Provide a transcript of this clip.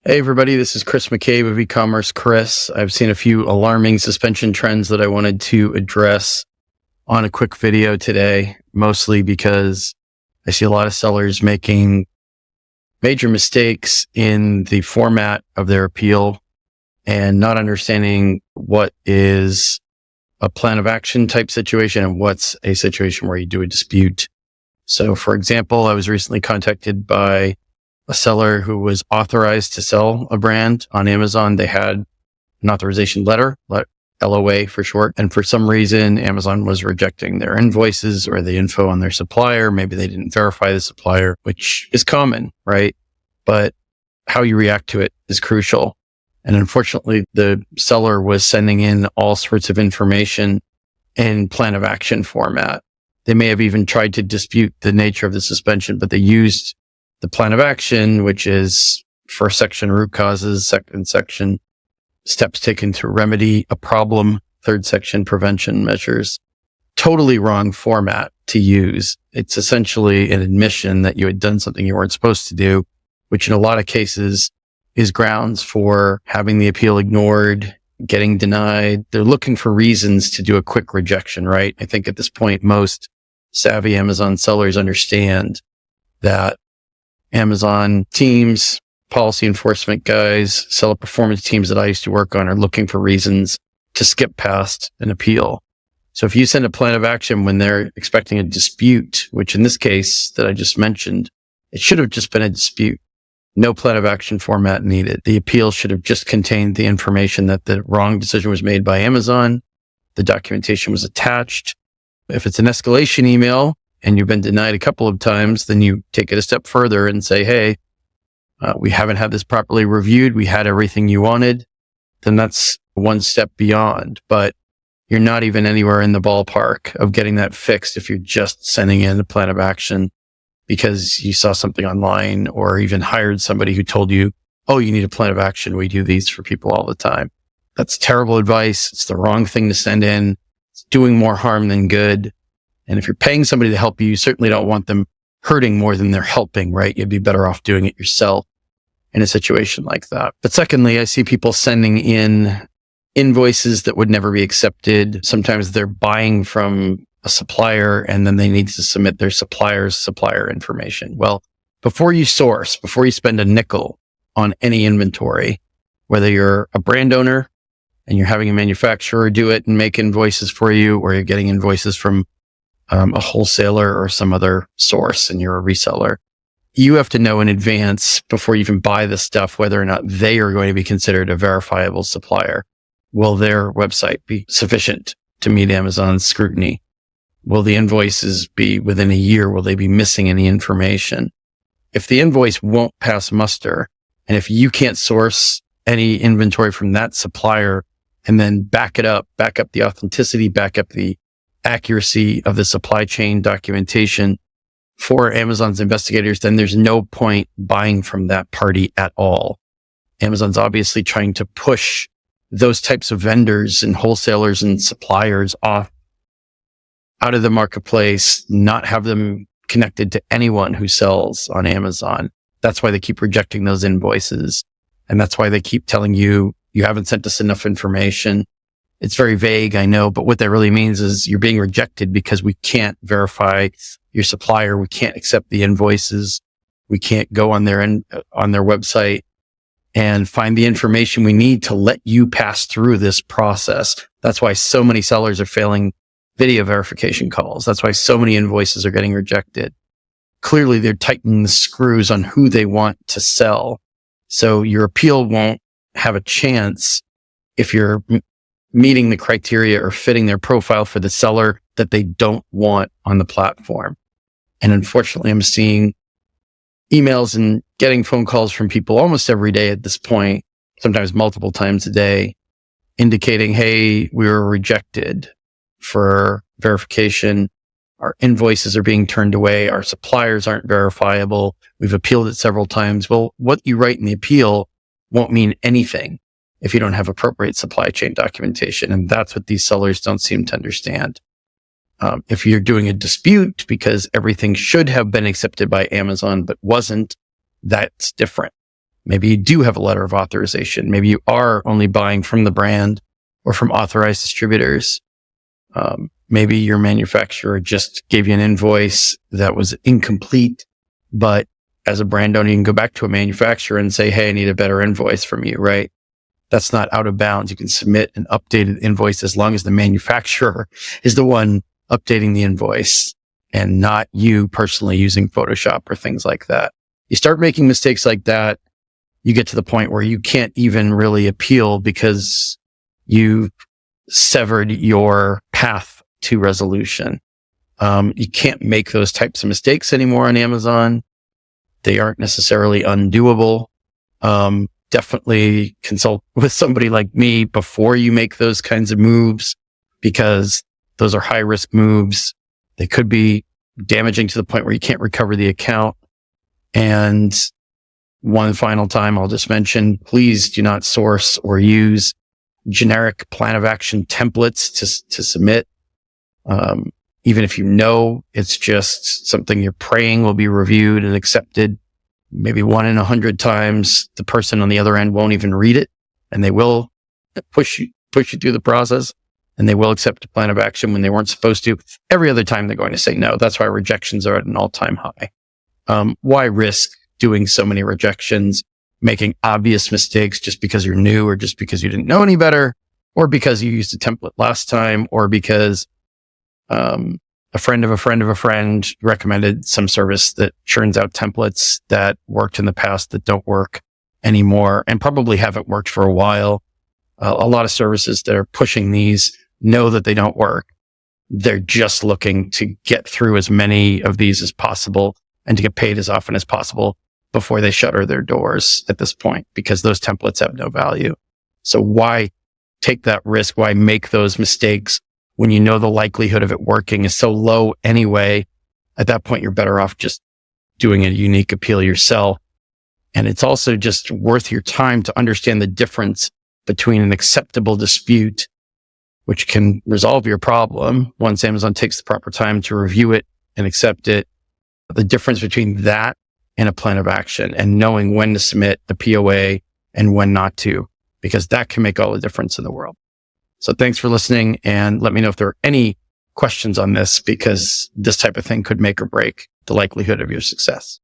Hey everybody, this is Chris McCabe of e-commerce Chris. I've seen a few alarming suspension trends that I wanted to address on a quick video today, mostly because I see a lot of sellers making major mistakes in the format of their appeal and not understanding what is a plan of action type situation and what's a situation where you do a dispute. So for example, I was recently contacted by a seller who was authorized to sell a brand on Amazon. They had an authorization letter, LOA for short. And for some reason, Amazon was rejecting their invoices or the info on their supplier. Maybe they didn't verify the supplier, which is common, right? But how you react to it is crucial. And unfortunately, the seller was sending in all sorts of information in plan of action format. They may have even tried to dispute the nature of the suspension, but they used the plan of action, which is first section, root causes, second section, steps taken to remedy a problem, third section, prevention measures. Totally wrong format to use. It's essentially an admission that you had done something you weren't supposed to do, which in a lot of cases is grounds for having the appeal ignored, getting denied. They're looking for reasons to do a quick rejection, right? I think at this point, most savvy Amazon sellers understand that Amazon teams, policy enforcement guys, seller performance teams that I used to work on are looking for reasons to skip past an appeal. So if you send a plan of action when they're expecting a dispute, which in this case that I just mentioned, it should have just been a dispute. No plan of action format needed. The appeal should have just contained the information that the wrong decision was made by Amazon. The documentation was attached. If it's an escalation email, and you've been denied a couple of times, then you take it a step further and say, hey, we haven't had this properly reviewed. We had everything you wanted. Then that's one step beyond. But you're not even anywhere in the ballpark of getting that fixed if you're just sending in a plan of action because you saw something online or even hired somebody who told you, oh, you need a plan of action. We do these for people all the time. That's terrible advice. It's the wrong thing to send in. It's doing more harm than good. And if you're paying somebody to help you, you certainly don't want them hurting more than they're helping, right? You'd be better off doing it yourself in a situation like that. But secondly, I see people sending in invoices that would never be accepted. Sometimes they're buying from a supplier and then they need to submit their supplier's supplier information. Well, before you spend a nickel on any inventory, whether you're a brand owner and you're having a manufacturer do it and make invoices for you, or you're getting invoices from a wholesaler or some other source and you're a reseller, you have to know in advance before you even buy the stuff whether or not they are going to be considered a verifiable supplier. Will their website be sufficient to meet Amazon's scrutiny? Will the invoices be within a year? Will they be missing any information? If the invoice won't pass muster, and if you can't source any inventory from that supplier and then back up the authenticity, back up the accuracy of the supply chain documentation for Amazon's investigators, then there's no point buying from that party at all. Amazon's obviously trying to push those types of vendors and wholesalers and suppliers out of the marketplace, not have them connected to anyone who sells on Amazon. That's why they keep rejecting those invoices. And that's why they keep telling you, you haven't sent us enough information. It's very vague, I know, but what that really means is you're being rejected because we can't verify your supplier. We can't accept the invoices. We can't go on their website and find the information we need to let you pass through this process. That's why so many sellers are failing video verification calls. That's why so many invoices are getting rejected. Clearly, they're tightening the screws on who they want to sell. So your appeal won't have a chance if you're meeting the criteria or fitting their profile for the seller that they don't want on the platform. And unfortunately, I'm seeing emails and getting phone calls from people almost every day at this point, sometimes multiple times a day, indicating, hey, we were rejected for verification. Our invoices are being turned away. Our suppliers aren't verifiable. We've appealed it several times. Well, what you write in the appeal won't mean anything if you don't have appropriate supply chain documentation. And that's what these sellers don't seem to understand. If you're doing a dispute because everything should have been accepted by Amazon but wasn't, that's different. Maybe you do have a letter of authorization. Maybe you are only buying from the brand or from authorized distributors. Maybe your manufacturer just gave you an invoice that was incomplete, but as a brand owner, you can go back to a manufacturer and say, hey, I need a better invoice from you, right? That's not out of bounds. You can submit an updated invoice as long as the manufacturer is the one updating the invoice and not you personally using Photoshop or things like that. You start making mistakes like that, you get to the point where you can't even really appeal because you severed your path to resolution. You can't make those types of mistakes anymore on Amazon. They aren't necessarily undoable. Definitely consult with somebody like me before you make those kinds of moves, because those are high risk moves. They could be damaging to the point where you can't recover the account. And one final time, I'll just mention, please do not source or use generic plan of action templates to submit. Even if you know it's just something you're praying will be reviewed and accepted, maybe 1 in 100 times, the person on the other end won't even read it, and they will push you through the process, and they will accept a plan of action when they weren't supposed to. Every other time they're going to say no. That's why rejections are at an all-time high. Why risk doing so many rejections, making obvious mistakes just because you're new, or just because you didn't know any better, or because you used a template last time, or because a friend of a friend of a friend recommended some service that churns out templates that worked in the past that don't work anymore and probably haven't worked for a while. A lot of services that are pushing these know that they don't work. They're just looking to get through as many of these as possible and to get paid as often as possible before they shutter their doors at this point, because those templates have no value. So why take that risk? Why make those mistakes when you know the likelihood of it working is so low anyway? At that point, you're better off just doing a unique appeal yourself. And it's also just worth your time to understand the difference between an acceptable dispute, which can resolve your problem once Amazon takes the proper time to review it and accept it, the difference between that and a plan of action, and knowing when to submit the POA and when not to, because that can make all the difference in the world. So thanks for listening, and let me know if there are any questions on this, because this type of thing could make or break the likelihood of your success.